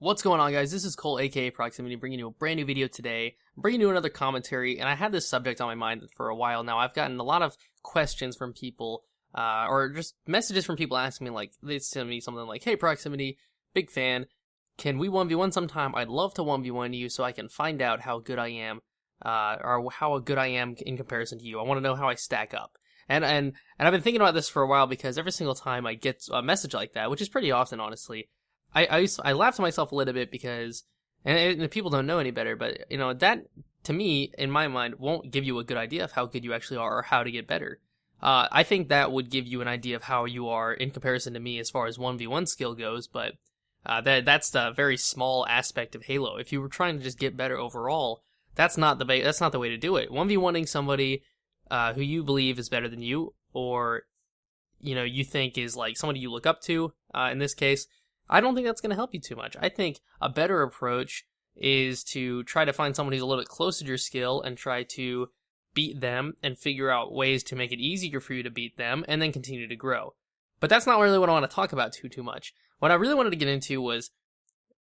What's going on, guys? This is Cole, aka Proximitty, bringing you a brand new video today. I'm bringing you another commentary, and I had this subject on my mind for a while now. I've gotten a lot of questions from people, or just messages from people asking me, like, they send me something like, "Hey, Proximitty, big fan. Can we 1v1 sometime? I'd love to 1v1 you so I can find out how good I am, or how good I am in comparison to you. I want to know how I stack up." And I've been thinking about this for a while because every single time I get a message like that, which is pretty often, honestly, I laugh to myself a little bit because, and people don't know any better, but, you know, that, to me, in my mind, won't give you a good idea of how good you actually are or how to get better. I think that would give you an idea of how you are in comparison to me as far as 1v1 skill goes, but that's the very small aspect of Halo. If you were trying to just get better overall, that's not the way to do it. 1v1ing somebody who you believe is better than you, or, you know, you think is like somebody you look up to, in this case, I don't think that's going to help you too much. I think a better approach is to try to find someone who's a little bit closer to your skill and try to beat them and figure out ways to make it easier for you to beat them and then continue to grow. But that's not really what I want to talk about too much. What I really wanted to get into was,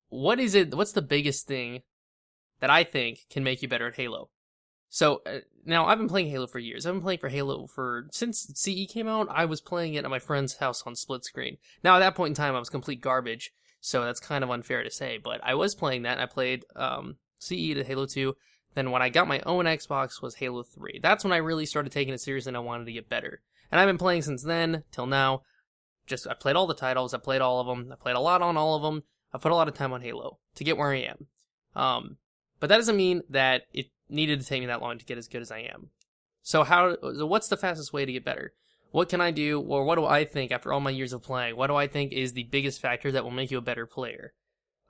what's the biggest thing that I think can make you better at Halo? So, now, I've been playing Halo for years. I've been playing for Halo since CE came out. I was playing it at my friend's house on split screen. Now, at that point in time, I was complete garbage, so that's kind of unfair to say, but I was playing that. I played CE to Halo 2. Then when I got my own Xbox was Halo 3. That's when I really started taking it seriously and I wanted to get better. And I've been playing since then, till now. I played all the titles, I played all of them, I played a lot on all of them, I put a lot of time on Halo to get where I am. But that doesn't mean that it needed to take me that long to get as good as I am. So what's the fastest way to get better? What can I do, or what do I think after all my years of playing, what do I think is the biggest factor that will make you a better player?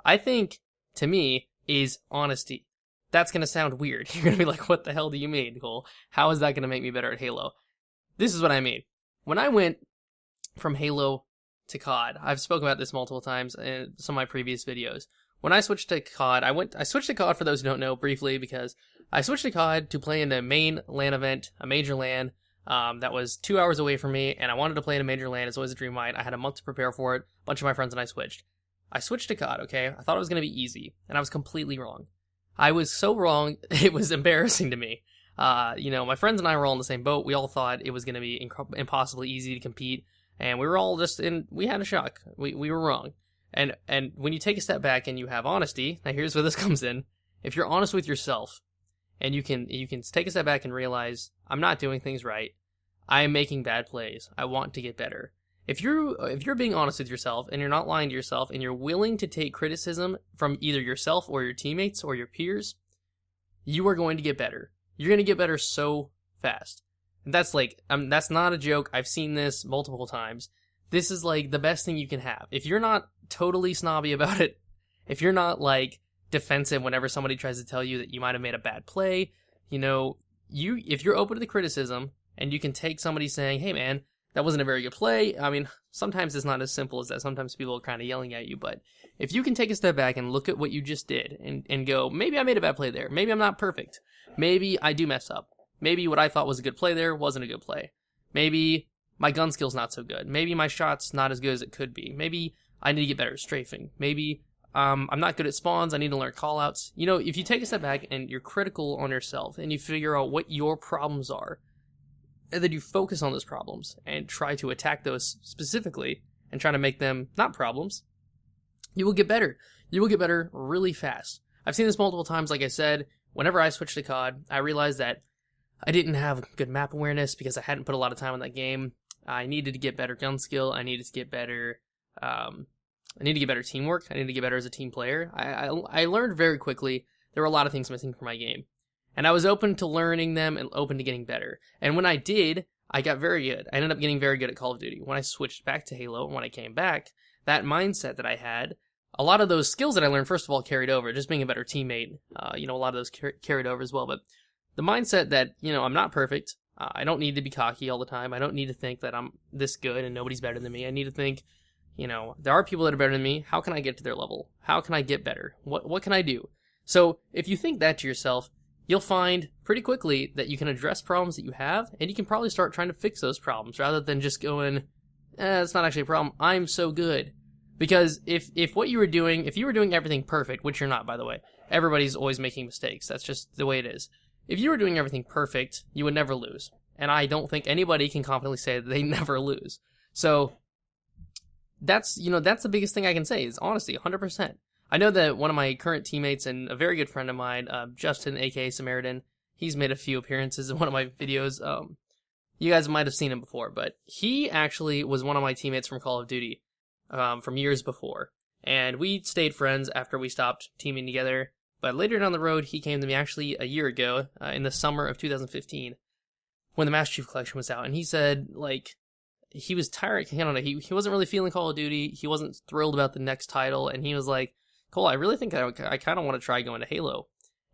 I think, to me, is honesty. That's going to sound weird. You're going to be like, what the hell do you mean, Nicole? How is that going to make me better at Halo? This is what I mean. When I went from Halo to COD, I've spoken about this multiple times in some of my previous videos. When I switched to COD, I switched to COD, for those who don't know, briefly, because I switched to COD to play in a main LAN event, a major LAN, that was 2 hours away from me, and I wanted to play in a major LAN. It's always a dream of mine. I had a month to prepare for it. A bunch of my friends and I switched. I switched to COD, okay? I thought it was going to be easy, and I was completely wrong. I was so wrong, it was embarrassing to me. You know, my friends and I were all in the same boat. We all thought it was going to be impossibly easy to compete, and we were all we had a shock. We were wrong. And when you take a step back and you have honesty, now here's where this comes in. If you're honest with yourself, and you can take a step back and realize, I'm not doing things right, I am making bad plays, I want to get better. If you're being honest with yourself, and you're not lying to yourself, and you're willing to take criticism from either yourself or your teammates or your peers, you are going to get better. You're going to get better so fast. And that's that's not a joke. I've seen this multiple times. This is like the best thing you can have. If you're not totally snobby about it, if you're not like defensive whenever somebody tries to tell you that you might have made a bad play, you know, if you're open to the criticism and you can take somebody saying, "Hey man, that wasn't a very good play." I mean, sometimes it's not as simple as that. Sometimes people are kind of yelling at you, but if you can take a step back and look at what you just did and go, maybe I made a bad play there. Maybe I'm not perfect. Maybe I do mess up. Maybe what I thought was a good play there wasn't a good play. Maybe my gun skill's not so good. Maybe my shot's not as good as it could be. Maybe I need to get better at strafing. Maybe I'm not good at spawns. I need to learn callouts. You know, if you take a step back and you're critical on yourself and you figure out what your problems are, and then you focus on those problems and try to attack those specifically and try to make them not problems, you will get better. You will get better really fast. I've seen this multiple times. Like I said, whenever I switched to COD, I realized that I didn't have good map awareness because I hadn't put a lot of time on that game. I needed to get better gun skill. I needed to get better teamwork. I needed to get better as a team player. I learned very quickly there were a lot of things missing from my game. And I was open to learning them and open to getting better. And when I did, I got very good. I ended up getting very good at Call of Duty. When I switched back to Halo, and when I came back, that mindset that I had, a lot of those skills that I learned, first of all, carried over. Just being a better teammate, you know, a lot of those carried over as well. But the mindset that, you know, I'm not perfect. I don't need to be cocky all the time. I don't need to think that I'm this good and nobody's better than me. I need to think, you know, there are people that are better than me. How can I get to their level? How can I get better? What can I do? So if you think that to yourself, you'll find pretty quickly that you can address problems that you have, and you can probably start trying to fix those problems rather than just going, it's not actually a problem. I'm so good. Because if what you were doing, if you were doing everything perfect, which you're not, by the way, everybody's always making mistakes. That's just the way it is. If you were doing everything perfect, you would never lose. And I don't think anybody can confidently say that they never lose. So that's the biggest thing I can say is honesty, 100%. I know that one of my current teammates and a very good friend of mine, Justin, aka Samaritan, he's made a few appearances in one of my videos. You guys might have seen him before, but he actually was one of my teammates from Call of Duty from years before. And we stayed friends after we stopped teaming together. But later down the road, he came to me actually a year ago, in the summer of 2015, when the Master Chief Collection was out. And he said, like, he was tired. I don't know, he wasn't really feeling Call of Duty. He wasn't thrilled about the next title. And he was like, Cole, I really think I kind of want to try going to Halo.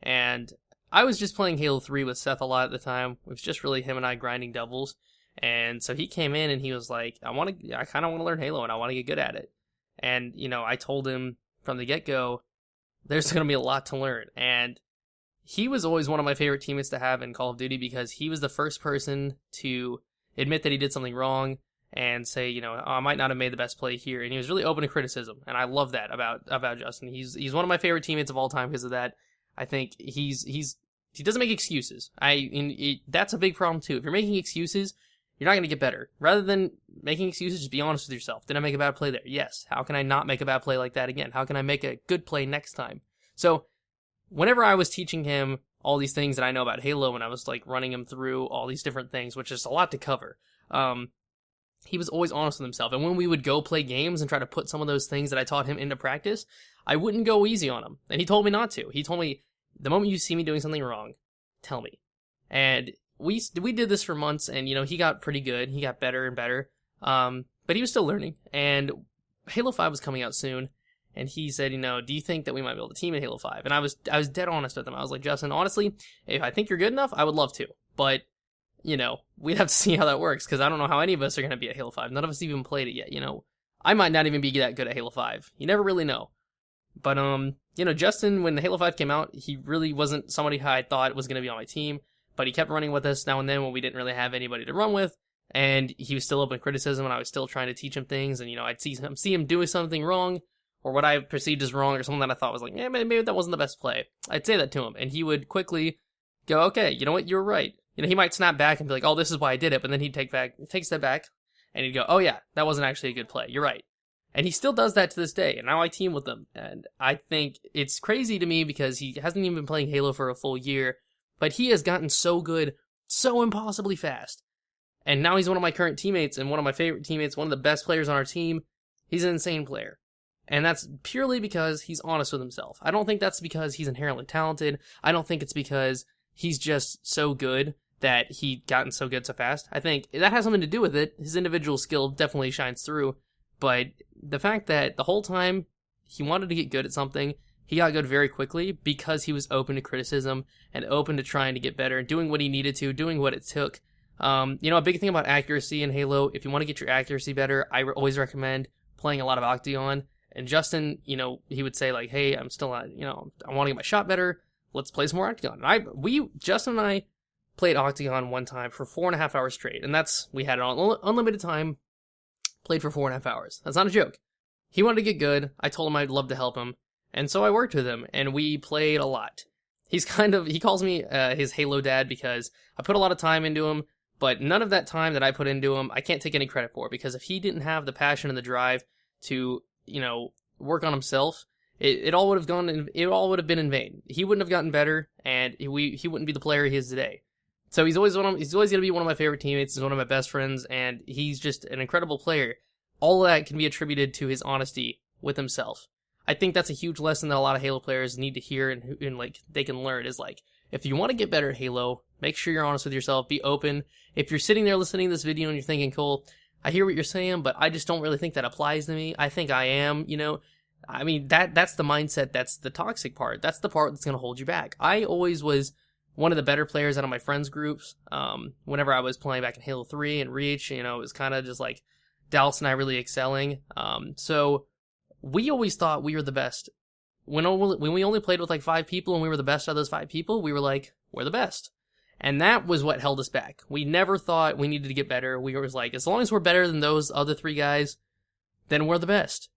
And I was just playing Halo 3 with Seth a lot at the time. It was just really him and I grinding doubles. And so he came in and he was like, I kind of want to learn Halo and I want to get good at it. And, I told him from the get-go, there's going to be a lot to learn. And he was always one of my favorite teammates to have in Call of Duty because he was the first person to admit that he did something wrong and say, oh, I might not have made the best play here. And he was really open to criticism. And I love that about Justin. He's one of my favorite teammates of all time because of that. I think he doesn't make excuses. That's a big problem too. If you're making excuses, you're not going to get better. Rather than making excuses, just be honest with yourself. Did I make a bad play there? Yes. How can I not make a bad play like that again? How can I make a good play next time? So whenever I was teaching him all these things that I know about Halo and I was like running him through all these different things, which is a lot to cover, he was always honest with himself. And when we would go play games and try to put some of those things that I taught him into practice, I wouldn't go easy on him. And he told me not to. He told me, the moment you see me doing something wrong, tell me. And we did this for months, and, he got pretty good. He got better and better. But he was still learning. And Halo 5 was coming out soon. And he said, do you think that we might be able to team in Halo 5? And I was dead honest with him. I was like, Justin, honestly, if I think you're good enough, I would love to. But, we'd have to see how that works, because I don't know how any of us are going to be at Halo 5. None of us even played it yet, I might not even be that good at Halo 5. You never really know. But, Justin, when Halo 5 came out, he really wasn't somebody who I thought was going to be on my team. But he kept running with us now and then when we didn't really have anybody to run with. And he was still open to criticism, and I was still trying to teach him things. And, I'd see him doing something wrong, or what I perceived as wrong, or something that I thought was like, maybe that wasn't the best play. I'd say that to him, and he would quickly go, okay, you know what, you're right. He might snap back and be like, oh, this is why I did it, but then he'd take a step back, and he'd go, oh yeah, that wasn't actually a good play, you're right. And he still does that to this day, and now I team with him. And I think it's crazy to me because he hasn't even been playing Halo for a full year, but he has gotten so good, so impossibly fast. And now he's one of my current teammates, and one of my favorite teammates, one of the best players on our team. He's an insane player. And that's purely because he's honest with himself. I don't think that's because he's inherently talented. I don't think it's because he's just so good that he gotten so good so fast. I think that has something to do with it. His individual skill definitely shines through. But the fact that the whole time he wanted to get good at something, he got good very quickly because he was open to criticism and open to trying to get better and doing what he needed to, doing what it took. A big thing about accuracy in Halo, if you want to get your accuracy better, I always recommend playing a lot of Octagon. And Justin, he would say like, hey, I'm still not, I want to get my shot better. Let's play some more Octagon. Justin and I played Octagon one time for 4.5 hours straight. And we had it on unlimited time, played for 4.5 hours. That's not a joke. He wanted to get good. I told him I'd love to help him. And so I worked with him and we played a lot. He calls me his Halo dad because I put a lot of time into him, but none of that time that I put into him, I can't take any credit for, because if he didn't have the passion and the drive to, work on himself, it all would have been in vain. He wouldn't have gotten better, and he wouldn't be the player he is today. So he's always going to be one of my favorite teammates. He's one of my best friends, and he's just an incredible player. All of that can be attributed to his honesty with himself. I think that's a huge lesson that a lot of Halo players need to hear and like they can learn is like, if you want to get better at Halo, make sure you're honest with yourself, be open. If you're sitting there listening to this video and you're thinking, Cole, I hear what you're saying, but I just don't really think that applies to me. I think I am, I mean, that's the mindset. That's the toxic part. That's the part that's going to hold you back. I always was one of the better players out of my friends groups. Whenever I was playing back in Halo 3 and Reach, it was kind of just like Dallas and I really excelling. So we always thought we were the best. When we only played with like 5 people and we were the best out of those 5 people, we were like, we're the best. And that was what held us back. We never thought we needed to get better. We were like, as long as we're better than those other 3 guys, then we're the best.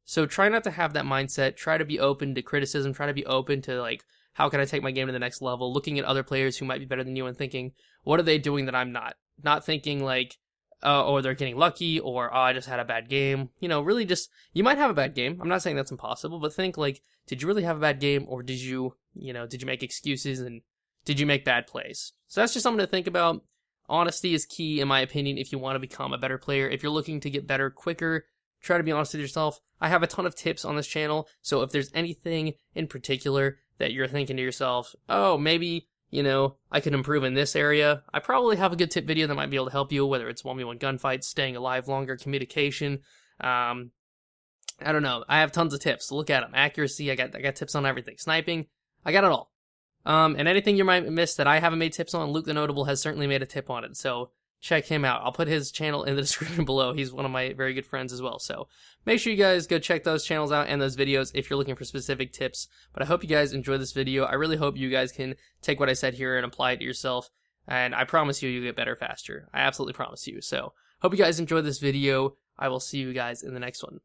So try not to have that mindset. Try to be open to criticism. Try to be open to, like, how can I take my game to the next level? Looking at other players who might be better than you and thinking, what are they doing that I'm not? Not thinking like, oh, they're getting lucky, or oh, I just had a bad game. You know, really just, you might have a bad game. I'm not saying that's impossible, but think like, did you really have a bad game, or did you make excuses and did you make bad plays? So that's just something to think about. Honesty is key, in my opinion, if you want to become a better player. If you're looking to get better quicker, try to be honest with yourself. I have a ton of tips on this channel, so if there's anything in particular that you're thinking to yourself, oh, maybe, I could improve in this area, I probably have a good tip video that might be able to help you, whether it's 1v1 gunfights, staying alive longer, communication. I don't know. I have tons of tips. Look at them. Accuracy, I got tips on everything. Sniping, I got it all. And anything you might miss that I haven't made tips on, Luke the Notable has certainly made a tip on it, so check him out. I'll put his channel in the description below. He's one of my very good friends as well. So make sure you guys go check those channels out and those videos if you're looking for specific tips. But I hope you guys enjoy this video. I really hope you guys can take what I said here and apply it to yourself. And I promise you'll get better faster. I absolutely promise you. So hope you guys enjoyed this video. I will see you guys in the next one.